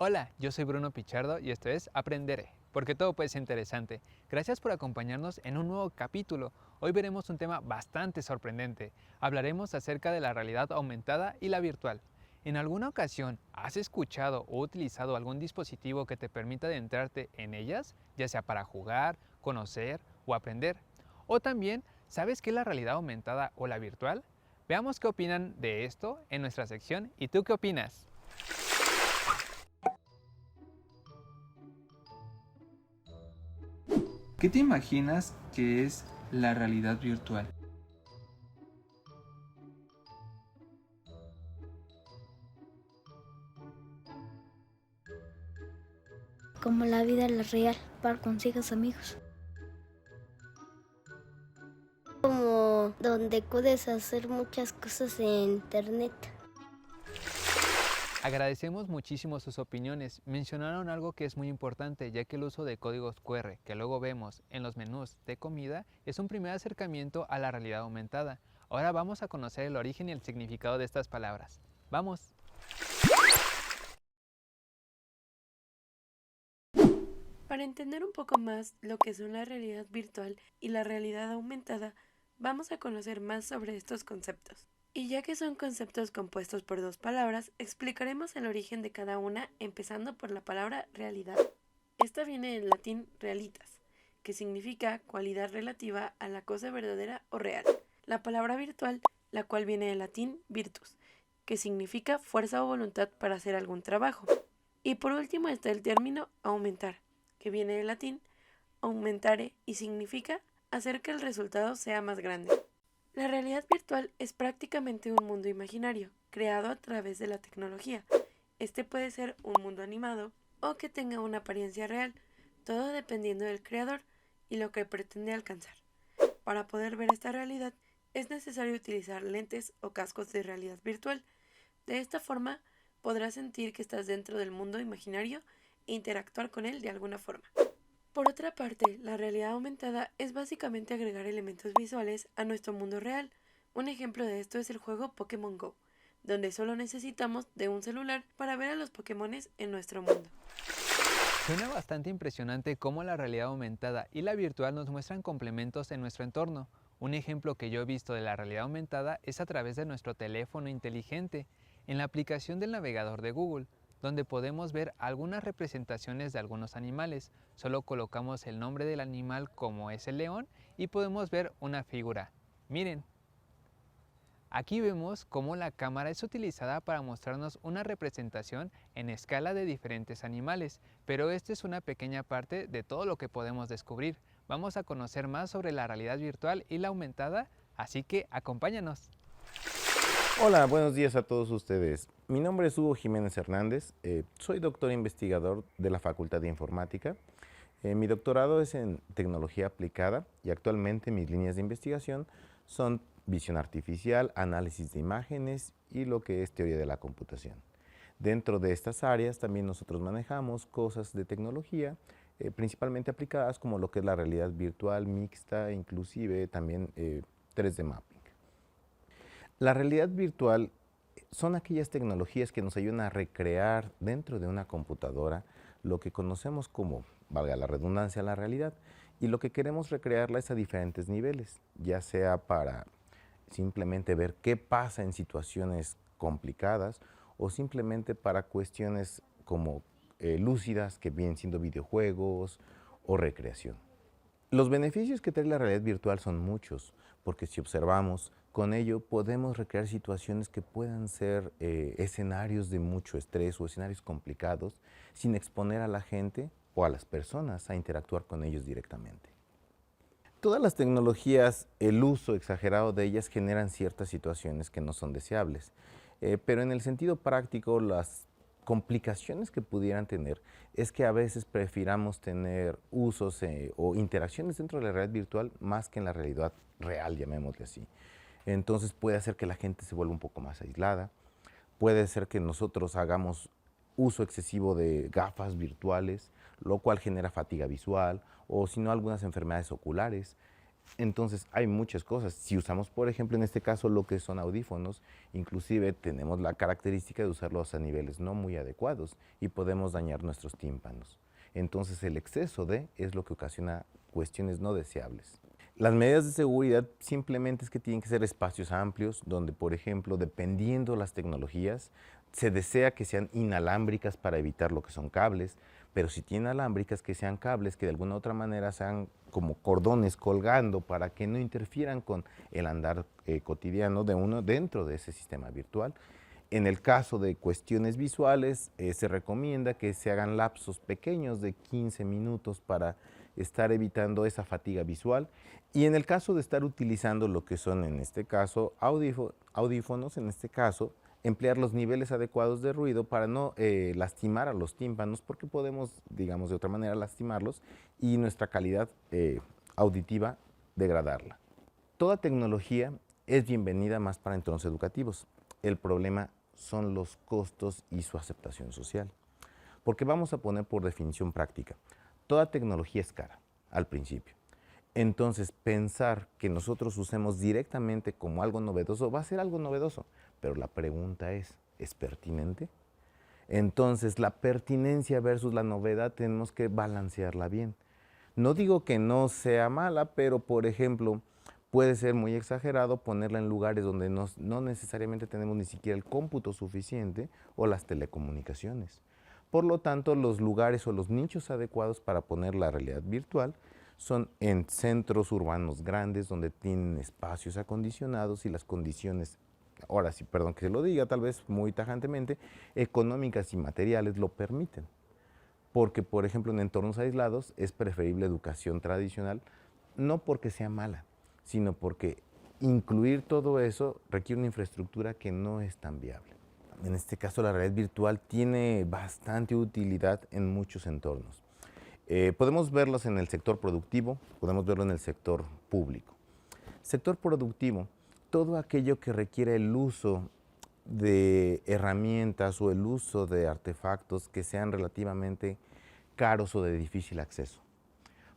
Hola, yo soy Bruno Pichardo y esto es Aprenderé, porque todo puede ser interesante. Gracias por acompañarnos en un nuevo capítulo. Hoy veremos un tema bastante sorprendente. Hablaremos acerca de la realidad aumentada y la virtual. ¿En alguna ocasión has escuchado o utilizado algún dispositivo que te permita adentrarte en ellas, ya sea para jugar, conocer o aprender? O también, ¿sabes qué es la realidad aumentada o la virtual? Veamos qué opinan de esto en nuestra sección. ¿Y tú qué opinas? ¿Qué te imaginas que es la realidad virtual? Como la vida real, para consigas amigos. Como donde puedes hacer muchas cosas en internet. Agradecemos muchísimo sus opiniones. Mencionaron algo que es muy importante, ya que el uso de códigos QR que luego vemos en los menús de comida es un primer acercamiento a la realidad aumentada. Ahora vamos a conocer el origen y el significado de estas palabras. ¡Vamos! Para entender un poco más lo que son la realidad virtual y la realidad aumentada, vamos a conocer más sobre estos conceptos. Y ya que son conceptos compuestos por dos palabras, explicaremos el origen de cada una, empezando por la palabra realidad. Esta viene del latín realitas, que significa cualidad relativa a la cosa verdadera o real. La palabra virtual, la cual viene del latín virtus, que significa fuerza o voluntad para hacer algún trabajo. Y por último está el término aumentar, que viene del latín aumentare y significa hacer que el resultado sea más grande. La realidad virtual es prácticamente un mundo imaginario, creado a través de la tecnología. Este puede ser un mundo animado o que tenga una apariencia real, todo dependiendo del creador y lo que pretende alcanzar. Para poder ver esta realidad es necesario utilizar lentes o cascos de realidad virtual. De esta forma podrás sentir que estás dentro del mundo imaginario e interactuar con él de alguna forma. Por otra parte, la realidad aumentada es básicamente agregar elementos visuales a nuestro mundo real. Un ejemplo de esto es el juego Pokémon Go, donde solo necesitamos de un celular para ver a los Pokémones en nuestro mundo. Suena bastante impresionante cómo la realidad aumentada y la virtual nos muestran complementos en nuestro entorno. Un ejemplo que yo he visto de la realidad aumentada es a través de nuestro teléfono inteligente, en la aplicación del navegador de Google, donde podemos ver algunas representaciones de algunos animales. Solo colocamos el nombre del animal como es el león y podemos ver una figura. Miren. Aquí vemos cómo la cámara es utilizada para mostrarnos una representación en escala de diferentes animales, pero esta es una pequeña parte de todo lo que podemos descubrir. Vamos a conocer más sobre la realidad virtual y la aumentada, así que acompáñanos. Hola, buenos días a todos ustedes. Mi nombre es Hugo Jiménez Hernández, soy doctor investigador de la Facultad de Informática. Mi doctorado es en tecnología aplicada y actualmente mis líneas de investigación son visión artificial, análisis de imágenes y lo que es teoría de la computación. Dentro de estas áreas también nosotros manejamos cosas de tecnología, principalmente aplicadas como lo que es la realidad virtual, mixta, inclusive también 3D mapping. La realidad virtual son aquellas tecnologías que nos ayudan a recrear dentro de una computadora lo que conocemos como, valga la redundancia, la realidad, y lo que queremos recrearla es a diferentes niveles, ya sea para simplemente ver qué pasa en situaciones complicadas o simplemente para cuestiones como lúcidas que vienen siendo videojuegos o recreación. Los beneficios que trae la realidad virtual son muchos, porque si observamos, con ello podemos recrear situaciones que puedan ser escenarios de mucho estrés o escenarios complicados sin exponer a la gente o a las personas a interactuar con ellos directamente. Todas las tecnologías, el uso exagerado de ellas generan ciertas situaciones que no son deseables. pero en el sentido práctico, las complicaciones que pudieran tener es que a veces prefiramos tener usos o interacciones dentro de la realidad virtual más que en la realidad real, llamémosle así. Entonces puede hacer que la gente se vuelva un poco más aislada, puede ser que nosotros hagamos uso excesivo de gafas virtuales, lo cual genera fatiga visual o si no algunas enfermedades oculares. Entonces hay muchas cosas. Si usamos, por ejemplo, en este caso lo que son audífonos, inclusive tenemos la característica de usarlos a niveles no muy adecuados y podemos dañar nuestros tímpanos. Entonces el exceso de es lo que ocasiona cuestiones no deseables. Las medidas de seguridad simplemente es que tienen que ser espacios amplios donde, por ejemplo, dependiendo las tecnologías, se desea que sean inalámbricas para evitar lo que son cables, pero si tienen alámbricas, que sean cables que de alguna u otra manera sean como cordones colgando para que no interfieran con el andar cotidiano de uno dentro de ese sistema virtual. En el caso de cuestiones visuales, se recomienda que se hagan lapsos pequeños de 15 minutos para estar evitando esa fatiga visual. Y en el caso de estar utilizando lo que son en este caso audífonos, en este caso, emplear los niveles adecuados de ruido para no lastimar a los tímpanos, porque podemos, digamos de otra manera, lastimarlos y nuestra calidad auditiva degradarla. Toda tecnología es bienvenida más para entornos educativos. El problema son los costos y su aceptación social. Porque vamos a poner por definición práctica, toda tecnología es cara al principio. Entonces, pensar que nosotros usemos directamente como algo novedoso va a ser algo novedoso, pero la pregunta ¿es pertinente? Entonces, la pertinencia versus la novedad tenemos que balancearla bien. No digo que no sea mala, pero por ejemplo, puede ser muy exagerado ponerla en lugares donde no necesariamente tenemos ni siquiera el cómputo suficiente o las telecomunicaciones. Por lo tanto, los lugares o los nichos adecuados para poner la realidad virtual son en centros urbanos grandes donde tienen espacios acondicionados y las condiciones, ahora sí, perdón que se lo diga, tal vez muy tajantemente, económicas y materiales lo permiten. Porque, por ejemplo, en entornos aislados es preferible educación tradicional, no porque sea mala, sino porque incluir todo eso requiere una infraestructura que no es tan viable. En este caso, la realidad virtual tiene bastante utilidad en muchos entornos. Podemos verlos en el sector productivo, podemos verlo en el sector público. Sector productivo, todo aquello que requiere el uso de herramientas o el uso de artefactos que sean relativamente caros o de difícil acceso.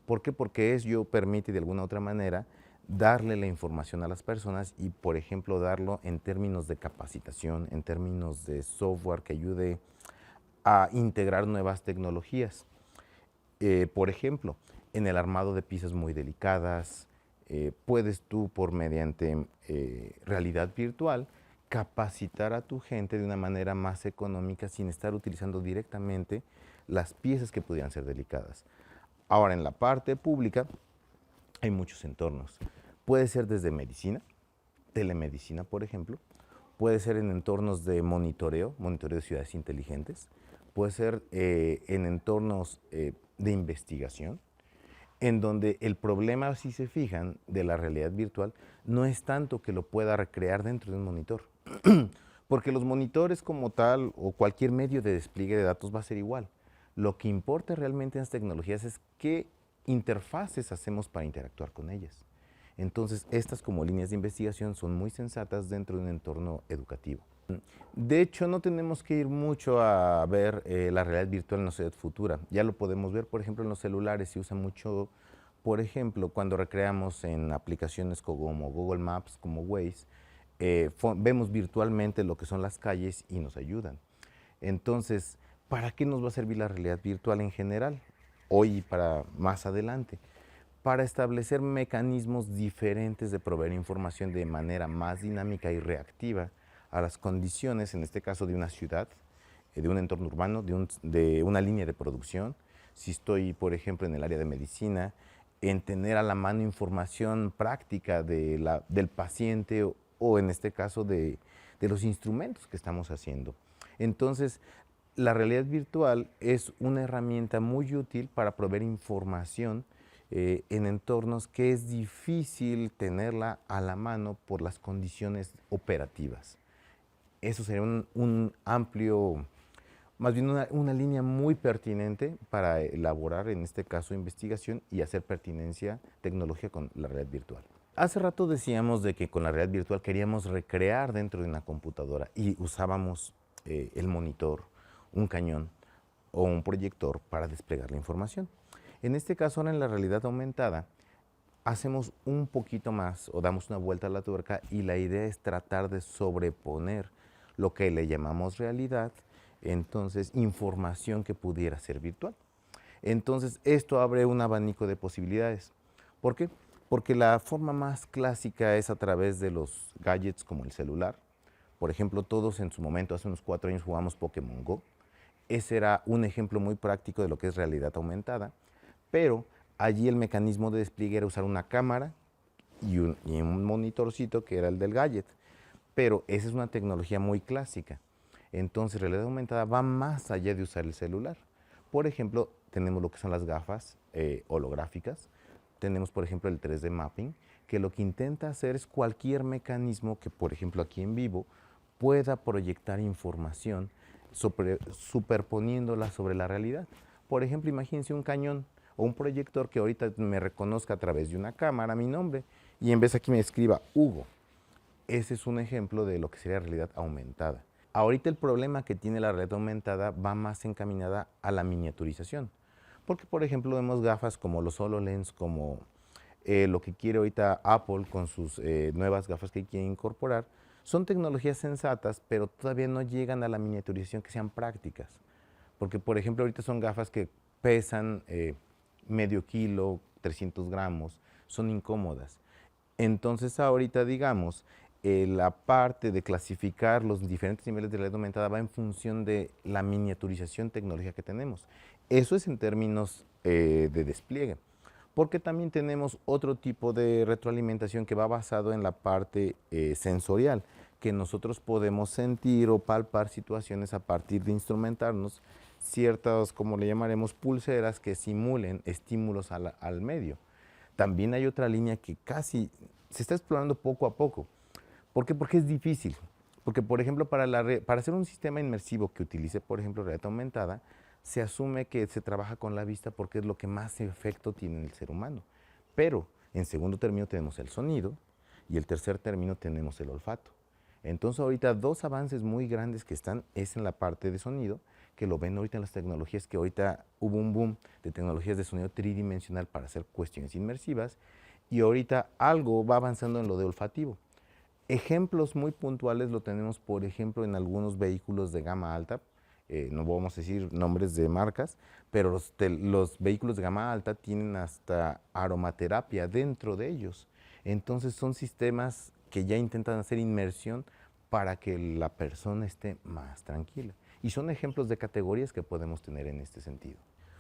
¿Por qué? Porque ello permite de alguna u otra manera darle la información a las personas y, por ejemplo, darlo en términos de capacitación, en términos de software que ayude a integrar nuevas tecnologías. Por ejemplo, en el armado de piezas muy delicadas, puedes tú, mediante realidad virtual, capacitar a tu gente de una manera más económica sin estar utilizando directamente las piezas que pudieran ser delicadas. Ahora, en la parte pública hay muchos entornos. Puede ser desde medicina, telemedicina, por ejemplo. Puede ser en entornos de monitoreo de ciudades inteligentes. Puede ser en entornos de investigación, en donde el problema, si se fijan, de la realidad virtual no es tanto que lo pueda recrear dentro de un monitor, porque los monitores como tal o cualquier medio de despliegue de datos va a ser igual. Lo que importa realmente en las tecnologías es qué interfaces hacemos para interactuar con ellas. Entonces, estas como líneas de investigación son muy sensatas dentro de un entorno educativo. De hecho, no tenemos que ir mucho a ver la realidad virtual en la sociedad futura. Ya lo podemos ver, por ejemplo, en los celulares. Se usa mucho, por ejemplo, cuando recreamos en aplicaciones como Google Maps, como Waze, vemos virtualmente lo que son las calles y nos ayudan. Entonces, ¿para qué nos va a servir la realidad virtual en general? Hoy y para más adelante. Para establecer mecanismos diferentes de proveer información de manera más dinámica y reactiva a las condiciones, en este caso de una ciudad, de un entorno urbano, de una línea de producción. Si estoy, por ejemplo, en el área de medicina, en tener a la mano información práctica del paciente o en este caso de los instrumentos que estamos haciendo. Entonces, la realidad virtual es una herramienta muy útil para proveer información en entornos que es difícil tenerla a la mano por las condiciones operativas. eso sería un amplio, más bien una línea muy pertinente para elaborar, en este caso, investigación y hacer pertinencia tecnología con la realidad virtual. Hace rato decíamos de que con la realidad virtual queríamos recrear dentro de una computadora y usábamos el monitor, un cañón o un proyector para desplegar la información. En este caso, ahora en la realidad aumentada, hacemos un poquito más o damos una vuelta a la tuerca y la idea es tratar de sobreponer lo que le llamamos realidad, entonces información que pudiera ser virtual. Entonces esto abre un abanico de posibilidades. ¿Por qué? Porque la forma más clásica es a través de los gadgets como el celular. Por ejemplo, todos en su momento, hace unos 4 años jugamos Pokémon Go. Ese era un ejemplo muy práctico de lo que es realidad aumentada, pero allí el mecanismo de despliegue era usar una cámara y un monitorcito que era el del gadget, pero esa es una tecnología muy clásica. Entonces, realidad aumentada va más allá de usar el celular. Por ejemplo, tenemos lo que son las gafas holográficas, tenemos por ejemplo el 3D mapping, que lo que intenta hacer es cualquier mecanismo que, por ejemplo, aquí en vivo, pueda proyectar información superponiéndola sobre la realidad. Por ejemplo, imagínense un cañón o un proyector que ahorita me reconozca a través de una cámara mi nombre y en vez aquí me escriba Hugo. Ese es un ejemplo de lo que sería realidad aumentada. Ahorita el problema que tiene la realidad aumentada va más encaminada a la miniaturización. Porque, por ejemplo, vemos gafas como los HoloLens, como lo que quiere ahorita Apple con sus nuevas gafas que quiere incorporar. Son tecnologías sensatas, pero todavía no llegan a la miniaturización que sean prácticas. Porque, por ejemplo, ahorita son gafas que pesan medio kilo, 300 gramos, son incómodas. Entonces ahorita, digamos, la parte de clasificar los diferentes niveles de realidad aumentada va en función de la miniaturización tecnológica que tenemos. Eso es en términos de despliegue, porque también tenemos otro tipo de retroalimentación que va basado en la parte sensorial, que nosotros podemos sentir o palpar situaciones a partir de instrumentarnos ciertas, como le llamaremos, pulseras que simulen estímulos al medio. También hay otra línea que casi se está explorando poco a poco. ¿Por qué? Porque es difícil. Porque, por ejemplo, para hacer un sistema inmersivo que utilice, por ejemplo, realidad aumentada, se asume que se trabaja con la vista porque es lo que más efecto tiene en el ser humano. Pero, en segundo término tenemos el sonido y en tercer término tenemos el olfato. Entonces, ahorita dos avances muy grandes que están es en la parte de sonido, que lo ven ahorita en las tecnologías, que ahorita hubo un boom de tecnologías de sonido tridimensional para hacer cuestiones inmersivas, y ahorita algo va avanzando en lo de olfativo. Ejemplos muy puntuales lo tenemos, por ejemplo, en algunos vehículos de gama alta, no vamos a decir nombres de marcas, pero los vehículos de gama alta tienen hasta aromaterapia dentro de ellos. Entonces son sistemas que ya intentan hacer inmersión para que la persona esté más tranquila. Y son ejemplos de categorías que podemos tener en este sentido.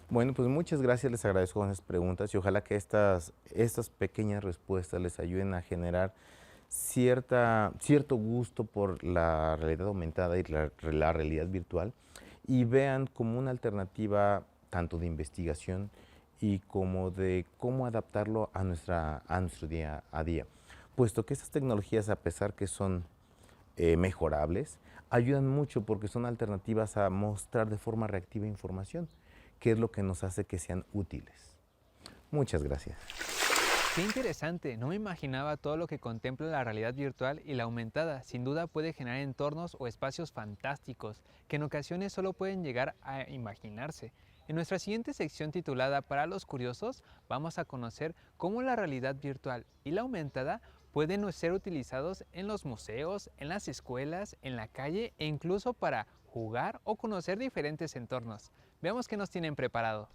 Bueno, pues muchas gracias, les agradezco con esas preguntas y ojalá que estas pequeñas respuestas les ayuden a generar cierto gusto por la realidad aumentada y la realidad virtual y vean como una alternativa tanto de investigación y como de cómo adaptarlo a nuestro día a día. Puesto que estas tecnologías, a pesar que son mejorables, ayudan mucho porque son alternativas a mostrar de forma reactiva información, que es lo que nos hace que sean útiles. Muchas gracias. Qué interesante, no me imaginaba todo lo que contempla la realidad virtual y la aumentada. Sin duda puede generar entornos o espacios fantásticos, que en ocasiones solo pueden llegar a imaginarse. En nuestra siguiente sección titulada Para los curiosos, vamos a conocer cómo la realidad virtual y la aumentada pueden ser utilizados en los museos, en las escuelas, en la calle e incluso para jugar o conocer diferentes entornos. Veamos qué nos tienen preparado.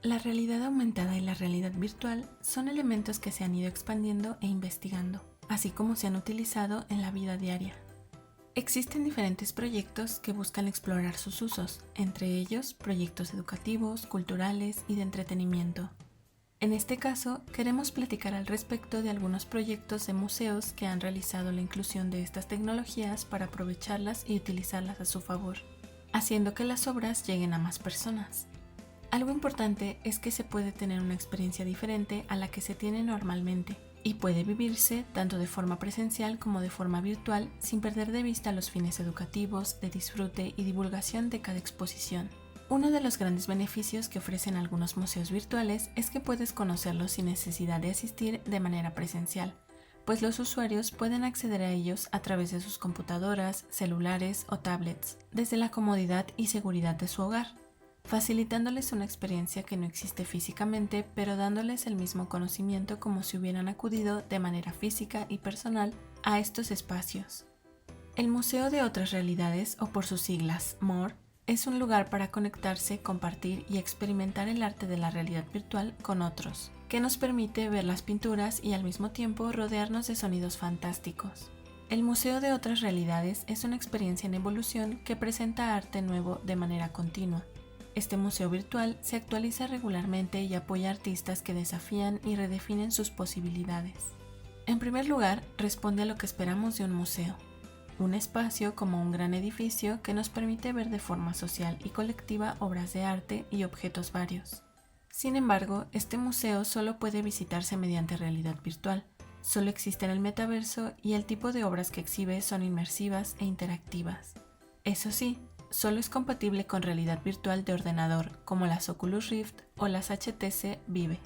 La realidad aumentada y la realidad virtual son elementos que se han ido expandiendo e investigando, así como se han utilizado en la vida diaria. Existen diferentes proyectos que buscan explorar sus usos, entre ellos proyectos educativos, culturales y de entretenimiento. En este caso, queremos platicar al respecto de algunos proyectos de museos que han realizado la inclusión de estas tecnologías para aprovecharlas y utilizarlas a su favor, haciendo que las obras lleguen a más personas. Algo importante es que se puede tener una experiencia diferente a la que se tiene normalmente y puede vivirse tanto de forma presencial como de forma virtual sin perder de vista los fines educativos, de disfrute y divulgación de cada exposición. Uno de los grandes beneficios que ofrecen algunos museos virtuales es que puedes conocerlos sin necesidad de asistir de manera presencial, pues los usuarios pueden acceder a ellos a través de sus computadoras, celulares o tablets, desde la comodidad y seguridad de su hogar, facilitándoles una experiencia que no existe físicamente, pero dándoles el mismo conocimiento como si hubieran acudido de manera física y personal a estos espacios. El Museo de Otras Realidades, o por sus siglas MORE, es un lugar para conectarse, compartir y experimentar el arte de la realidad virtual con otros, que nos permite ver las pinturas y al mismo tiempo rodearnos de sonidos fantásticos. El Museo de Otras Realidades es una experiencia en evolución que presenta arte nuevo de manera continua. Este museo virtual se actualiza regularmente y apoya a artistas que desafían y redefinen sus posibilidades. En primer lugar, responde a lo que esperamos de un museo. Un espacio como un gran edificio que nos permite ver de forma social y colectiva obras de arte y objetos varios. Sin embargo, este museo solo puede visitarse mediante realidad virtual. Solo existe en el metaverso y el tipo de obras que exhibe son inmersivas e interactivas. Eso sí, solo es compatible con realidad virtual de ordenador, como las Oculus Rift o las HTC Vive.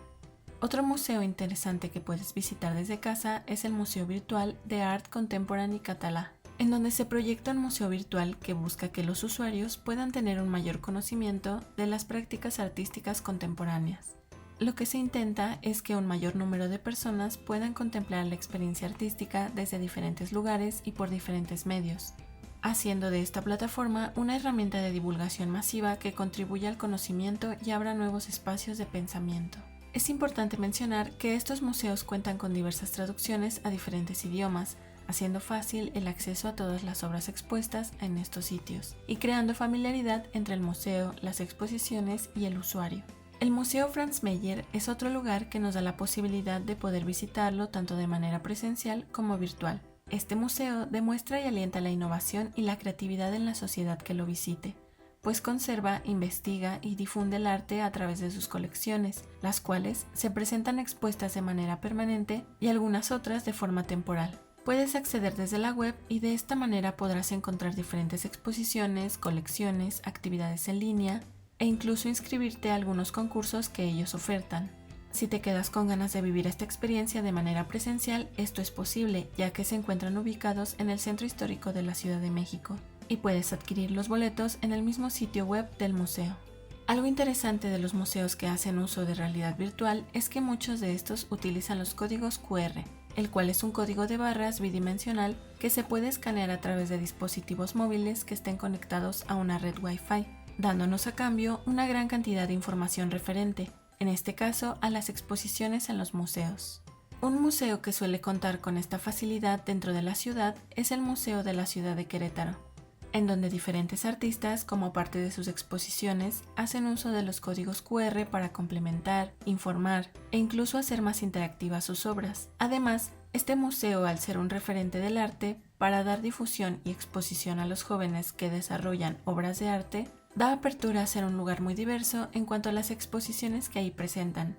Otro museo interesante que puedes visitar desde casa es el Museo Virtual de Art Contemporani Català, en donde se proyecta un museo virtual que busca que los usuarios puedan tener un mayor conocimiento de las prácticas artísticas contemporáneas. Lo que se intenta es que un mayor número de personas puedan contemplar la experiencia artística desde diferentes lugares y por diferentes medios, haciendo de esta plataforma una herramienta de divulgación masiva que contribuya al conocimiento y abra nuevos espacios de pensamiento. Es importante mencionar que estos museos cuentan con diversas traducciones a diferentes idiomas, haciendo fácil el acceso a todas las obras expuestas en estos sitios y creando familiaridad entre el museo, las exposiciones y el usuario. El Museo Franz Mayer es otro lugar que nos da la posibilidad de poder visitarlo tanto de manera presencial como virtual. Este museo demuestra y alienta la innovación y la creatividad en la sociedad que lo visite, pues conserva, investiga y difunde el arte a través de sus colecciones, las cuales se presentan expuestas de manera permanente y algunas otras de forma temporal. Puedes acceder desde la web y de esta manera podrás encontrar diferentes exposiciones, colecciones, actividades en línea e incluso inscribirte a algunos concursos que ellos ofertan. Si te quedas con ganas de vivir esta experiencia de manera presencial, esto es posible, ya que se encuentran ubicados en el centro histórico de la Ciudad de México y puedes adquirir los boletos en el mismo sitio web del museo. Algo interesante de los museos que hacen uso de realidad virtual es que muchos de estos utilizan los códigos QR, el cual es un código de barras bidimensional que se puede escanear a través de dispositivos móviles que estén conectados a una red Wi-Fi, dándonos a cambio una gran cantidad de información referente, en este caso a las exposiciones en los museos. Un museo que suele contar con esta facilidad dentro de la ciudad es el Museo de la Ciudad de Querétaro, en donde diferentes artistas, como parte de sus exposiciones, hacen uso de los códigos QR para complementar, informar e incluso hacer más interactivas sus obras. Además, este museo, al ser un referente del arte, para dar difusión y exposición a los jóvenes que desarrollan obras de arte, da apertura a ser un lugar muy diverso en cuanto a las exposiciones que ahí presentan,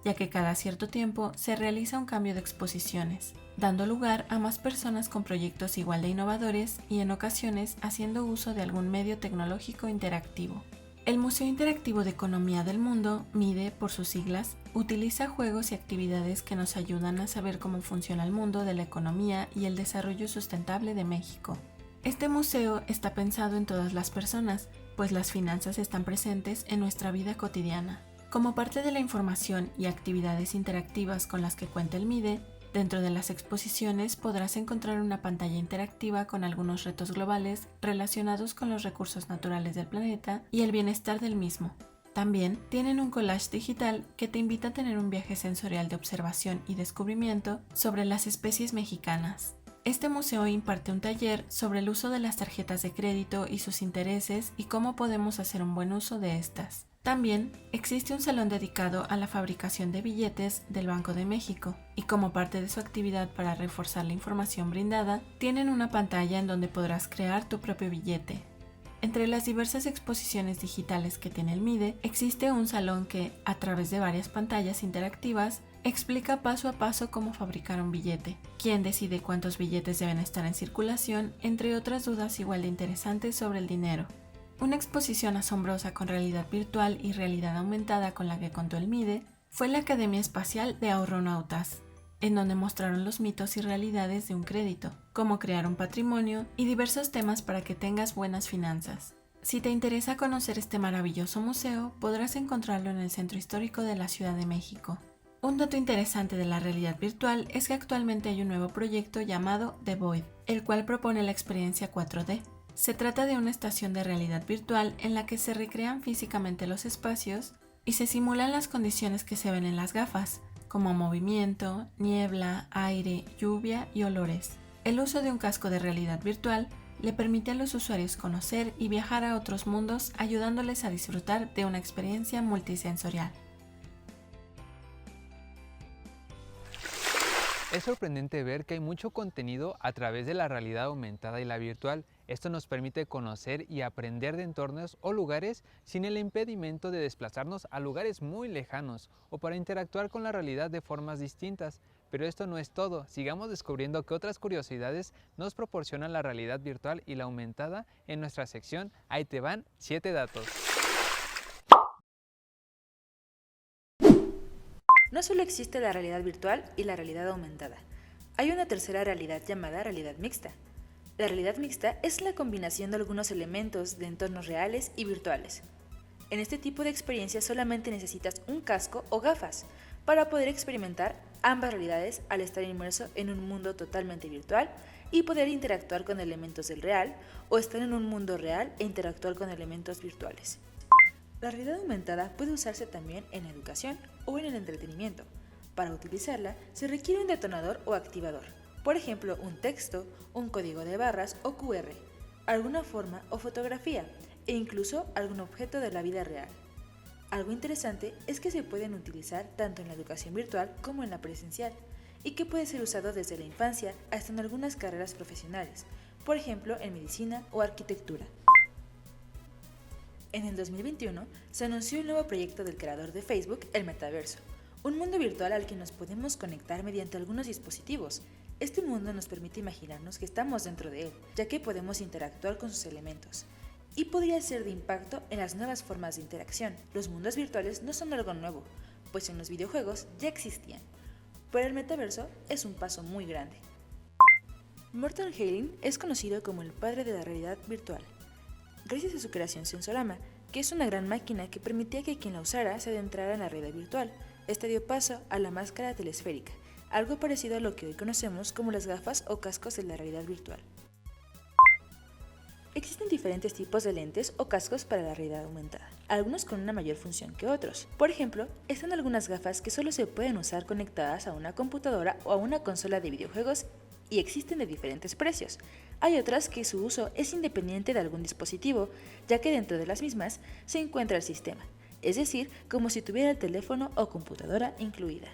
ya que cada cierto tiempo se realiza un cambio de exposiciones, dando lugar a más personas con proyectos igual de innovadores y en ocasiones haciendo uso de algún medio tecnológico interactivo. El Museo Interactivo de Economía del Mundo, MIDE por sus siglas, utiliza juegos y actividades que nos ayudan a saber cómo funciona el mundo de la economía y el desarrollo sustentable de México. Este museo está pensado en todas las personas, pues las finanzas están presentes en nuestra vida cotidiana. Como parte de la información y actividades interactivas con las que cuenta el MIDE, dentro de las exposiciones podrás encontrar una pantalla interactiva con algunos retos globales relacionados con los recursos naturales del planeta y el bienestar del mismo. También tienen un collage digital que te invita a tener un viaje sensorial de observación y descubrimiento sobre las especies mexicanas. Este museo imparte un taller sobre el uso de las tarjetas de crédito y sus intereses y cómo podemos hacer un buen uso de estas. También existe un salón dedicado a la fabricación de billetes del Banco de México y como parte de su actividad para reforzar la información brindada, tienen una pantalla en donde podrás crear tu propio billete. Entre las diversas exposiciones digitales que tiene el MIDE, existe un salón que, a través de varias pantallas interactivas, explica paso a paso cómo fabricar un billete, quién decide cuántos billetes deben estar en circulación, entre otras dudas igual de interesantes sobre el dinero. Una exposición asombrosa con realidad virtual y realidad aumentada con la que contó el MIDE fue la Academia Espacial de Ahorronautas, en donde mostraron los mitos y realidades de un crédito, cómo crear un patrimonio y diversos temas para que tengas buenas finanzas. Si te interesa conocer este maravilloso museo, podrás encontrarlo en el Centro Histórico de la Ciudad de México. Un dato interesante de la realidad virtual es que actualmente hay un nuevo proyecto llamado The Void, el cual propone la experiencia 4D. Se trata de una estación de realidad virtual en la que se recrean físicamente los espacios y se simulan las condiciones que se ven en las gafas, como movimiento, niebla, aire, lluvia y olores. El uso de un casco de realidad virtual le permite a los usuarios conocer y viajar a otros mundos, ayudándoles a disfrutar de una experiencia multisensorial. Es sorprendente ver que hay mucho contenido a través de la realidad aumentada y la virtual. Esto nos permite conocer y aprender de entornos o lugares sin el impedimento de desplazarnos a lugares muy lejanos o para interactuar con la realidad de formas distintas. Pero esto no es todo, sigamos descubriendo qué otras curiosidades nos proporcionan la realidad virtual y la aumentada en nuestra sección Ahí te van 7 datos. No solo existe la realidad virtual y la realidad aumentada, hay una tercera realidad llamada realidad mixta. La realidad mixta es la combinación de algunos elementos de entornos reales y virtuales. En este tipo de experiencia solamente necesitas un casco o gafas para poder experimentar ambas realidades al estar inmerso en un mundo totalmente virtual y poder interactuar con elementos del real o estar en un mundo real e interactuar con elementos virtuales. La realidad aumentada puede usarse también en la educación o en el entretenimiento. Para utilizarla se requiere un detonador o activador, por ejemplo un texto, un código de barras o QR, alguna forma o fotografía e incluso algún objeto de la vida real. Algo interesante es que se pueden utilizar tanto en la educación virtual como en la presencial y que puede ser usado desde la infancia hasta en algunas carreras profesionales, por ejemplo en medicina o arquitectura. En el 2021 se anunció el nuevo proyecto del creador de Facebook, el Metaverso, un mundo virtual al que nos podemos conectar mediante algunos dispositivos. Este mundo nos permite imaginarnos que estamos dentro de él, ya que podemos interactuar con sus elementos. Y podría ser de impacto en las nuevas formas de interacción. Los mundos virtuales no son algo nuevo, pues en los videojuegos ya existían, pero el metaverso es un paso muy grande. Morten Heiling es conocido como el padre de la realidad virtual, gracias a su creación Sensorama, que es una gran máquina que permitía que quien la usara se adentrara en la realidad virtual. Este dio paso a la máscara telesférica, algo parecido a lo que hoy conocemos como las gafas o cascos de la realidad virtual. Existen diferentes tipos de lentes o cascos para la realidad aumentada, algunos con una mayor función que otros. Por ejemplo, están algunas gafas que solo se pueden usar conectadas a una computadora o a una consola de videojuegos y existen de diferentes precios. Hay otras que su uso es independiente de algún dispositivo, ya que dentro de las mismas se encuentra el sistema, es decir, como si tuviera el teléfono o computadora incluida.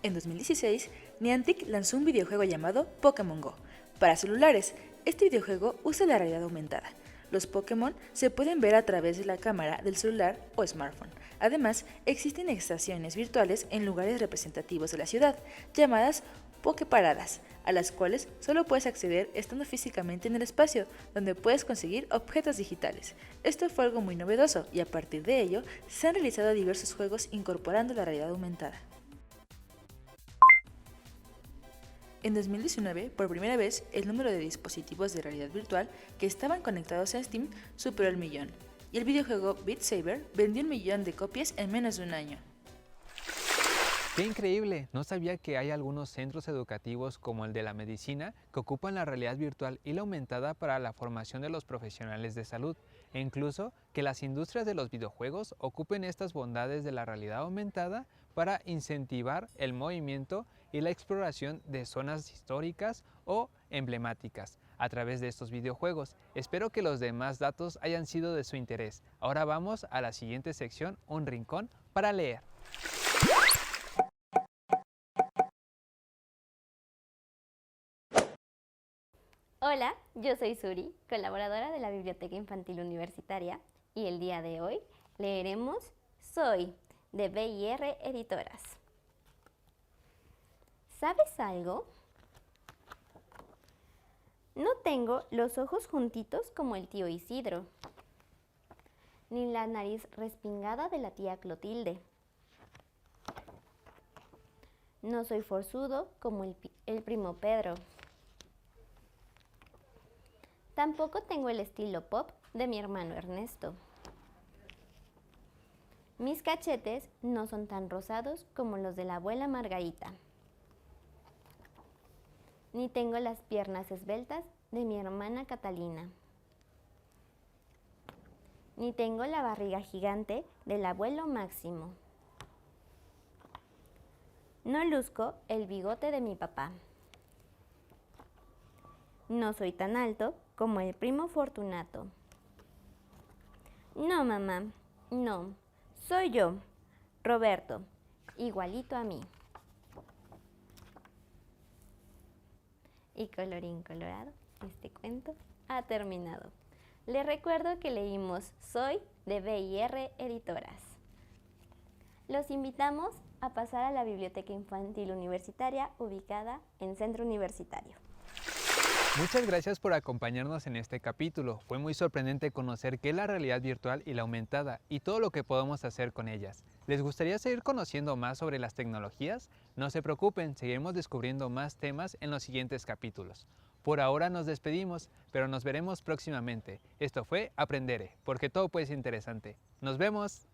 En 2016, Niantic lanzó un videojuego llamado Pokémon Go para celulares. Este videojuego usa la realidad aumentada. Los Pokémon se pueden ver a través de la cámara del celular o smartphone. Además, existen estaciones virtuales en lugares representativos de la ciudad, llamadas Poképaradas, a las cuales solo puedes acceder estando físicamente en el espacio, donde puedes conseguir objetos digitales. Esto fue algo muy novedoso y a partir de ello se han realizado diversos juegos incorporando la realidad aumentada. En 2019, por primera vez, el número de dispositivos de realidad virtual que estaban conectados a Steam superó el 1.000.000, y el videojuego Beat Saber vendió 1.000.000 de copias en menos de un año. ¡Qué increíble! No sabía que hay algunos centros educativos como el de la medicina que ocupan la realidad virtual y la aumentada para la formación de los profesionales de salud, e incluso que las industrias de los videojuegos ocupen estas bondades de la realidad aumentada para incentivar el movimiento y la exploración de zonas históricas o emblemáticas a través de estos videojuegos. Espero que los demás datos hayan sido de su interés. Ahora vamos a la siguiente sección, un rincón para leer. Hola, yo soy Suri, colaboradora de la Biblioteca Infantil Universitaria, y el día de hoy leeremos Soy, de B&R Editoras. ¿Sabes algo? No tengo los ojos juntitos como el tío Isidro, ni la nariz respingada de la tía Clotilde. No soy forzudo como el primo Pedro. Tampoco tengo el estilo pop de mi hermano Ernesto. Mis cachetes no son tan rosados como los de la abuela Margarita. Ni tengo las piernas esbeltas de mi hermana Catalina. Ni tengo la barriga gigante del abuelo Máximo. No luzco el bigote de mi papá. No soy tan alto como el primo Fortunato. No, mamá, no. Soy yo, Roberto, igualito a mí. Y colorín colorado, este cuento ha terminado. Les recuerdo que leímos Soy de B&R Editoras. Los invitamos a pasar a la Biblioteca Infantil Universitaria ubicada en Centro Universitario. Muchas gracias por acompañarnos en este capítulo. Fue muy sorprendente conocer qué es la realidad virtual y la aumentada y todo lo que podemos hacer con ellas. ¿Les gustaría seguir conociendo más sobre las tecnologías? No se preocupen, seguiremos descubriendo más temas en los siguientes capítulos. Por ahora nos despedimos, pero nos veremos próximamente. Esto fue Aprendere, porque todo puede ser interesante. ¡Nos vemos!